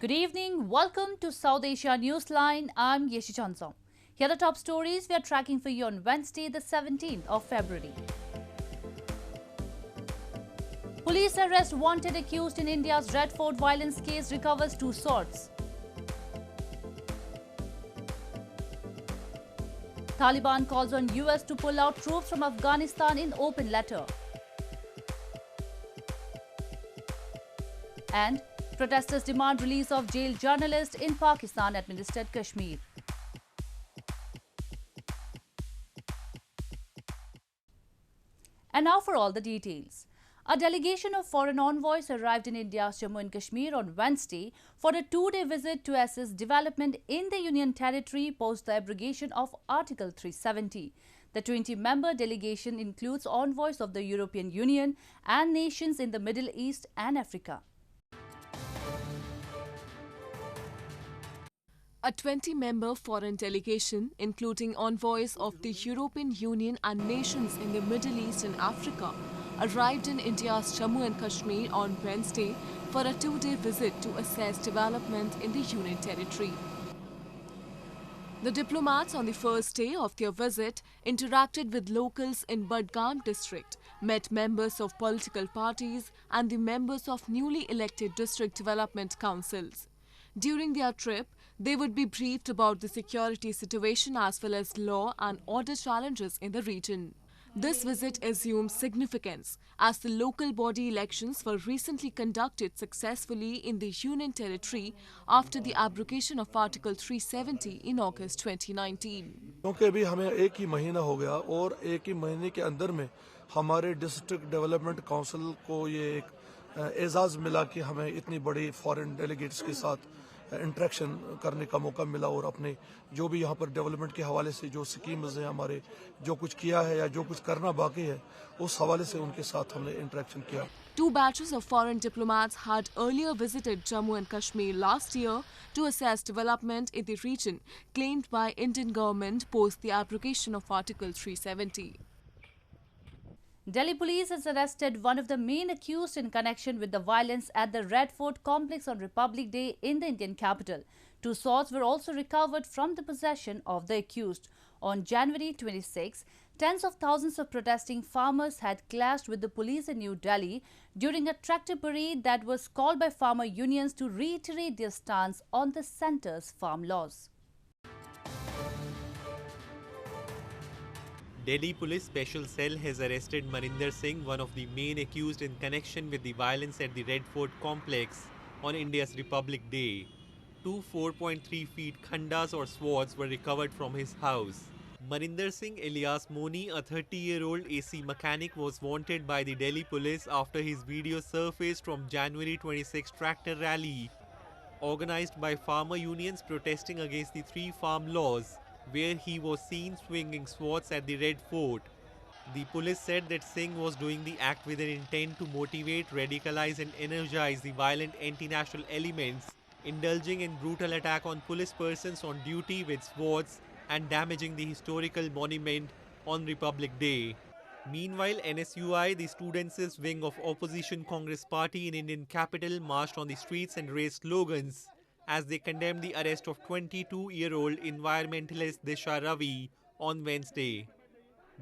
Good evening. Welcome to South Asia Newsline. I'm Yeshi Chansong. Here are the top stories we are tracking for you on Wednesday, the 17th of February. Police arrest wanted accused in India's Red Fort violence case, recovers 2 swords. Taliban calls on US to pull out troops from Afghanistan in open letter. And protesters demand release of jailed journalist in Pakistan-administered Kashmir. And now for all the details. A delegation of foreign envoys arrived in India's Jammu and Kashmir on Wednesday for a 2-day visit to assess development in the Union territory post the abrogation of Article 370. The 20-member delegation includes envoys of the European Union and nations in the Middle East and Africa. A 20-member foreign delegation, including envoys of the European Union and nations in the Middle East and Africa, arrived in India's Jammu and Kashmir on Wednesday for a 2-day visit to assess development in the Union territory. The diplomats on the first day of their visit interacted with locals in Budgam district, met members of political parties and the members of newly elected district development councils. During their trip, they would be briefed about the security situation as well as law and order challenges in the region. This visit assumes significance as the local body elections were recently conducted successfully in the Union territory after the abrogation of Article 370 in August 2019. क्योंकि अभी हमें एक ही महीना हो गया और एक ही महीने के अंदर में हमारे डिस्ट्रिक्ट डेवलपमेंट काउंसिल को ये एक एजाज़ मिला कि हमें इतनी बड़ी फॉरेन डेलीगेट्स के साथ इंटरेक्शन करने का मौका मिला और अपने जो भी यहाँ पर डेवलपमेंट के हवाले से जो स्कीम्स हैं हमारे जो कुछ किया है या जो कुछ करना बाकी है उस हवाले से उनके साथ हमने इंटरेक्शन किया. 2 batches of foreign diplomats had earlier visited Jammu and Kashmir last year to assess development in the region claimed by Indian government post the abrogation of Article 370. Delhi police has arrested one of the main accused in connection with the violence at the Red Fort complex on Republic Day in the Indian capital. 2 swords were also recovered from the possession of the accused. On January 26, tens of thousands of protesting farmers had clashed with the police in New Delhi during a tractor parade that was called by farmer unions to reiterate their stance on the centre's farm laws. Delhi Police Special Cell has arrested Maninder Singh, one of the main accused in connection with the violence at the Red Fort complex on India's Republic Day. 2 4.3 feet khandas or swords were recovered from his house. Maninder Singh alias Moni, a 30-year-old AC mechanic, was wanted by the Delhi police after his video surfaced from January 26 tractor rally organized by farmer unions protesting against the 3 farm laws, where he was seen swinging swords at the Red Fort. The police said that Singh was doing the act with an intent to motivate, radicalize and energize the violent anti-national elements, indulging in brutal attack on police persons on duty with swords and damaging the historical monument on Republic Day. Meanwhile, NSUI, the students' wing of opposition Congress party in Indian capital, marched on the streets and raised slogans as they condemned the arrest of 22-year-old environmentalist Disha Ravi on Wednesday.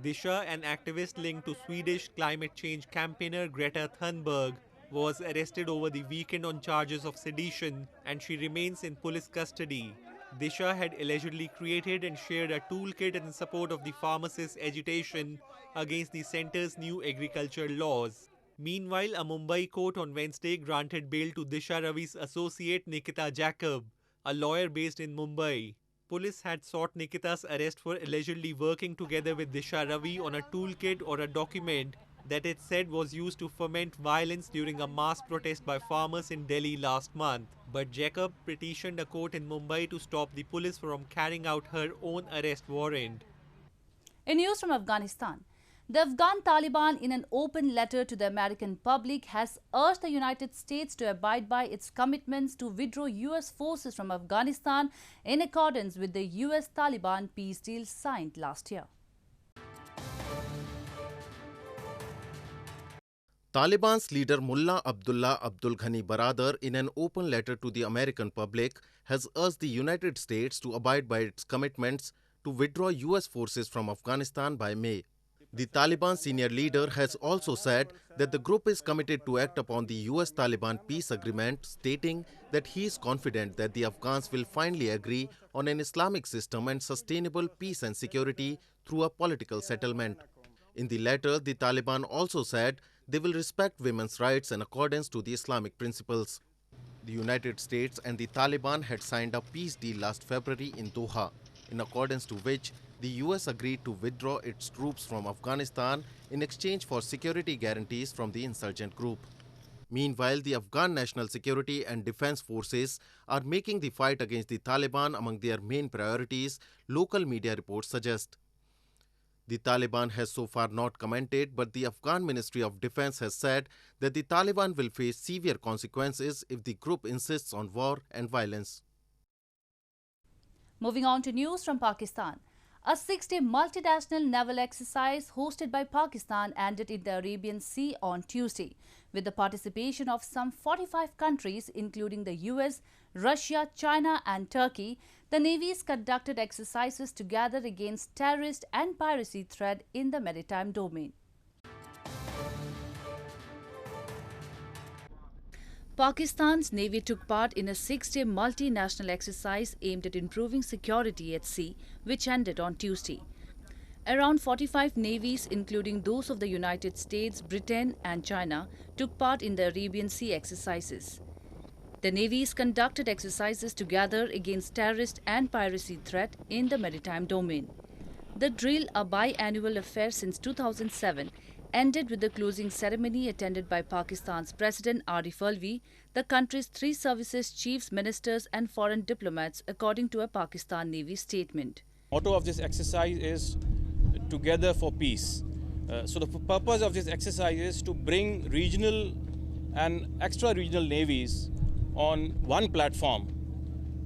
Disha, an activist linked to Swedish climate change campaigner Greta Thunberg, was arrested over the weekend on charges of sedition and she remains in police custody. Disha had allegedly created and shared a toolkit in support of the pharmacists' agitation against the centre's new agriculture laws. Meanwhile, a Mumbai court on Wednesday granted bail to Disha Ravi's associate Nikita Jacob, a lawyer based in Mumbai. Police had sought Nikita's arrest for allegedly working together with Disha Ravi on a toolkit or a document that it said was used to foment violence during a mass protest by farmers in Delhi last month. But Jacob petitioned a court in Mumbai to stop the police from carrying out her own arrest warrant. In news from Afghanistan, the Afghan Taliban, in an open letter to the American public, has urged the United States to abide by its commitments to withdraw US forces from Afghanistan in accordance with the US-Taliban peace deal signed last year. Taliban's leader Mullah Abdullah Abdul Ghani Baradar, in an open letter to the American public, has urged the United States to abide by its commitments to withdraw US forces from Afghanistan by May. The Taliban senior leader has also said that the group is committed to act upon the US-Taliban peace agreement, stating that he is confident that the Afghans will finally agree on an Islamic system and sustainable peace and security through a political settlement. In the letter, the Taliban also said they will respect women's rights in accordance to the Islamic principles. The United States and the Taliban had signed a peace deal last February in Doha, in accordance to which the US agreed to withdraw its troops from Afghanistan in exchange for security guarantees from the insurgent group. Meanwhile, the Afghan National Security and Defense Forces are making the fight against the Taliban among their main priorities, local media reports suggest. The Taliban has so far not commented, but the Afghan Ministry of Defense has said that the Taliban will face severe consequences if the group insists on war and violence. Moving on to news from Pakistan. A 6-day multinational naval exercise hosted by Pakistan ended in the Arabian Sea on Tuesday, with the participation of some 45 countries, including the US, Russia, China and Turkey. The navies conducted exercises together against terrorist and piracy threat in the maritime domain. Pakistan's Navy took part in a 6-day multinational exercise aimed at improving security at sea, which ended on Tuesday. Around 45 navies, including those of the United States, Britain and China, took part in the Arabian Sea exercises. The navies conducted exercises together against terrorist and piracy threat in the maritime domain. The drill, a biannual affair since 2007, ended with the closing ceremony attended by Pakistan's President Arif Alvi, the country's 3 services chiefs, ministers and foreign diplomats, according to a Pakistan Navy statement. Motto of this exercise is Together for Peace. So the purpose of this exercise is to bring regional and extra-regional navies on one platform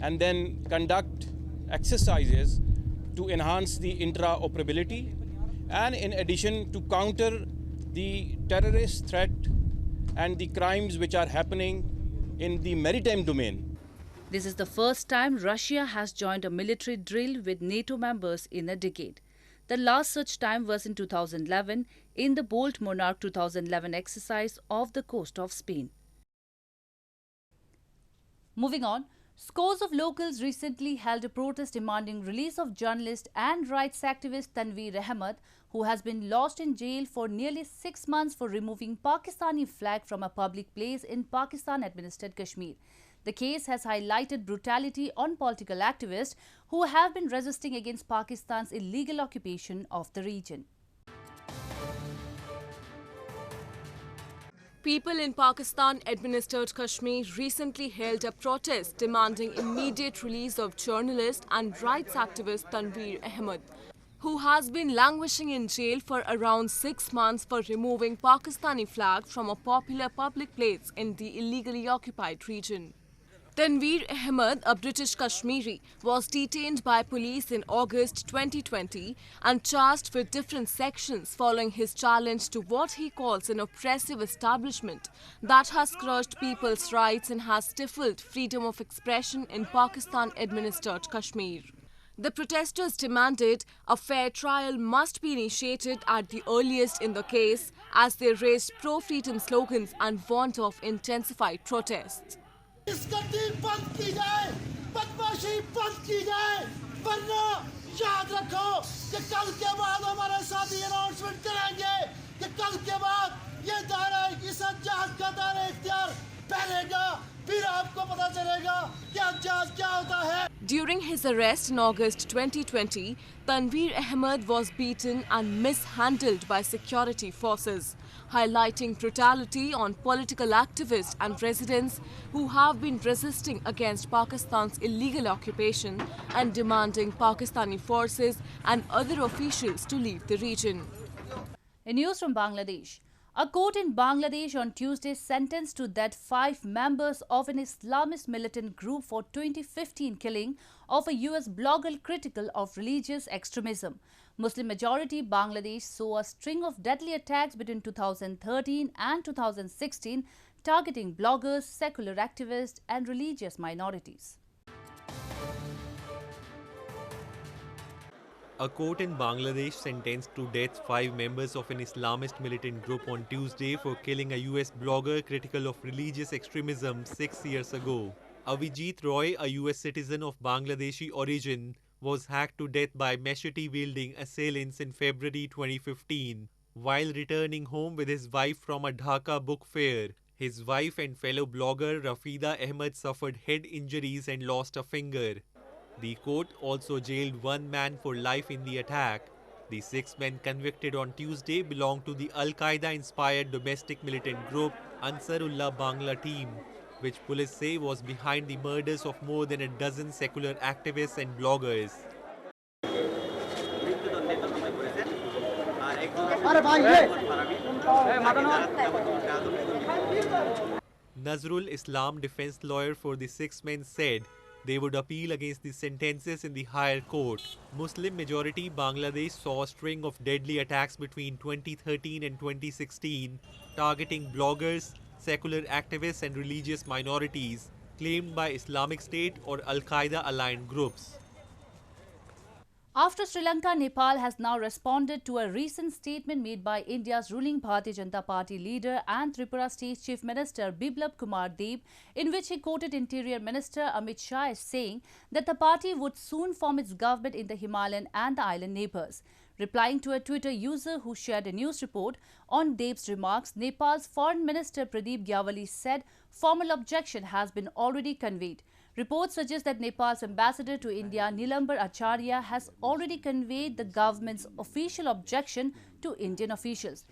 and then conduct exercises to enhance the interoperability and in addition to counter the terrorist threat and the crimes which are happening in the maritime domain. This is the first time Russia has joined a military drill with NATO members in a decade. The last such time was in 2011 in the Bold Monarch 2011 exercise off the coast of Spain. Moving on, scores of locals recently held a protest demanding release of journalist and rights activist Tanveer Ahmed, who has been lost in jail for nearly 6 months for removing Pakistani flag from a public place in Pakistan-administered Kashmir. The case has highlighted brutality on political activists who have been resisting against Pakistan's illegal occupation of the region. People in Pakistan-administered Kashmir recently held a protest demanding immediate release of journalist and rights activist Tanveer Ahmed, who has been languishing in jail for around 6 months for removing Pakistani flag from a popular public place in the illegally occupied region. Tanveer Ahmed, a British Kashmiri, was detained by police in August 2020 and charged with different sections following his challenge to what he calls an oppressive establishment that has crushed people's rights and has stifled freedom of expression in Pakistan-administered Kashmir. The protesters demanded a fair trial must be initiated at the earliest in the case as they raised pro-freedom slogans and warned of intensified protests. इसका दिल बंद की जाए, बदमाशी बंद की जाए, वरना याद रखो कि कल के बाद हमारे साथी अनाउंसमेंट करेंगे कि कल के बाद ये दायरा इस जहाज का दायरा इख्तियार फैलेगा, फिर आपको पता चलेगा कि जहाज क्या होता है. During his arrest in August 2020, Tanveer Ahmed was beaten and mishandled by security forces, highlighting brutality on political activists and residents who have been resisting against Pakistan's illegal occupation and demanding Pakistani forces and other officials to leave the region. In news from Bangladesh, a court in Bangladesh on Tuesday sentenced to death 5 members of an Islamist militant group for 2015 killing of a US blogger critical of religious extremism. Muslim-majority Bangladesh saw a string of deadly attacks between 2013 and 2016, targeting bloggers, secular activists and religious minorities. A court in Bangladesh sentenced to death 5 members of an Islamist militant group on Tuesday for killing a US blogger critical of religious extremism 6 years ago. Avijit Roy, a US citizen of Bangladeshi origin, was hacked to death by machete-wielding assailants in February 2015 while returning home with his wife from a Dhaka book fair. His wife and fellow blogger Rafida Ahmed suffered head injuries and lost a finger. The court also jailed 1 man for life in the attack. The 6 men convicted on Tuesday belong to the Al-Qaeda-inspired domestic militant group Ansarullah Bangla team, which police say was behind the murders of more than a dozen secular activists and bloggers. Nazrul Islam, defense lawyer for the 6 men, said they would appeal against the sentences in the higher court. Muslim-majority Bangladesh saw a string of deadly attacks between 2013 and 2016, targeting bloggers, secular activists and religious minorities claimed by Islamic State or Al-Qaeda-aligned groups. After Sri Lanka, Nepal has now responded to a recent statement made by India's ruling Bharatiya Janata Party leader and Tripura State Chief Minister Biplab Kumar Deb, in which he quoted Interior Minister Amit Shah as saying that the party would soon form its government in the Himalayan and the island neighbours. Replying to a Twitter user who shared a news report on Deb's remarks, Nepal's Foreign Minister Pradeep Gyawali said formal objection has been already conveyed. Reports suggest that Nepal's ambassador to India, Nilambar Acharya, has already conveyed the government's official objection to Indian officials.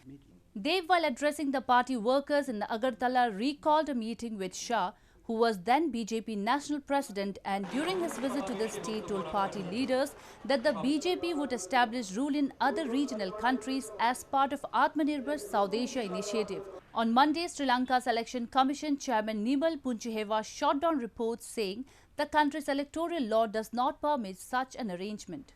Deb, while addressing the party workers in Agartala, recalled a meeting with Shah, who was then BJP national president, and during his visit to the state told party leaders that the BJP would establish rule in other regional countries as part of Atmanirbhar South Asia initiative. On Monday, Sri Lanka's Election Commission Chairman Nimal Puncheheva shot down reports saying the country's electoral law does not permit such an arrangement.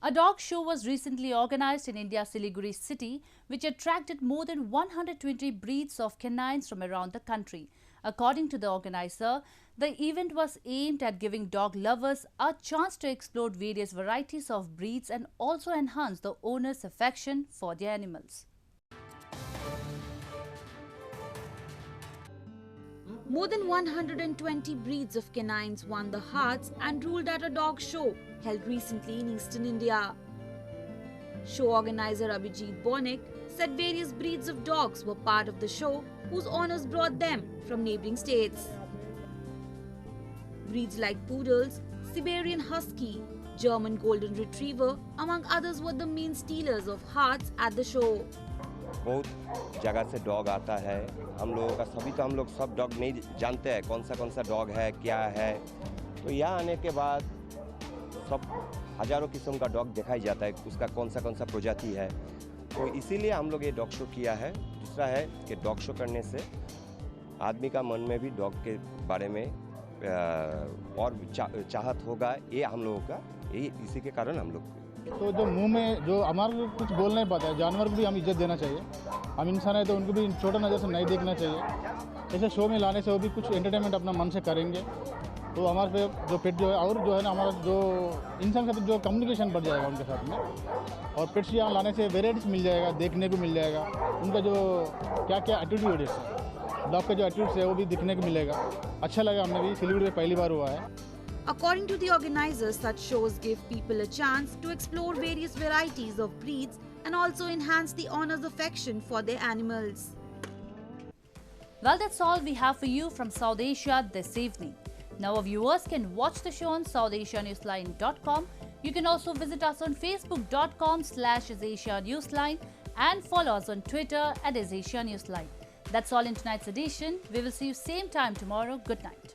A dog show was recently organized in India's Siliguri city, which attracted more than 120 breeds of canines from around the country. According to the organizer, the event was aimed at giving dog lovers a chance to explore various varieties of breeds and also enhance the owner's affection for their animals. More than 120 breeds of canines won the hearts and ruled at a dog show held recently in eastern India. Show organizer Abhijit Bonek said various breeds of dogs were part of the show, whose owners brought them from neighbouring states. Breeds like poodles, Siberian Husky, German Golden Retriever, among others were the main stealers of hearts at the show. बहुत जगह से dog आता है, हम लोगों का सभी तो हम लोग सब डॉग नहीं जानते हैं कौन सा डॉग है, क्या है, तो यहाँ आने के बाद सब हजारों किस्म का डॉग दिखाई जाता है, उसका कौन सा प्रजाति है, तो इसीलिए हम लोग ये डॉग शो किया है। दूसरा है कि डॉग शो करने से आदमी का मन में भी डॉग के बारे में और चाहत होगा, ये हम लोगों का इसी के कारण हम लोग तो जो मुंह में जो हमारे को कुछ बोल नहीं पाता है, जानवर को भी हम इज्जत देना चाहिए। हम इंसान है तो उनको भी छोटा नज़र से नहीं देखना चाहिए। ऐसे शो में लाने से वो भी कुछ एंटरटेनमेंट अपना मन से करेंगे, तो हमारे पे जो पेट जो है और जो है ना हमारा जो इंसान के साथ जो कम्युनिकेशन बढ़ जाएगा उनके साथ में, और पेट्स यहाँ लाने से वेराइटीज मिल जाएगा, देखने को मिल जाएगा, उनका जो क्या क्या एटीट्यूड है, डॉग का जो एटीट्यूड है वो भी दिखने को मिलेगा। अच्छा लगा, हमें भी सिलीगुड़ी में पहली बार हुआ है। According to the organizers, such shows give people a chance to explore various varieties of breeds and also enhance the owner's affection for their animals. Well, that's all we have for you from South Asia this evening. Now our viewers can watch the show on SouthAsiaNewsline.com. You can also visit us on Facebook.com/AsiaNewsline and follow us on Twitter @AsiaNewsline. That's all in tonight's edition. We will see you same time tomorrow. Good night.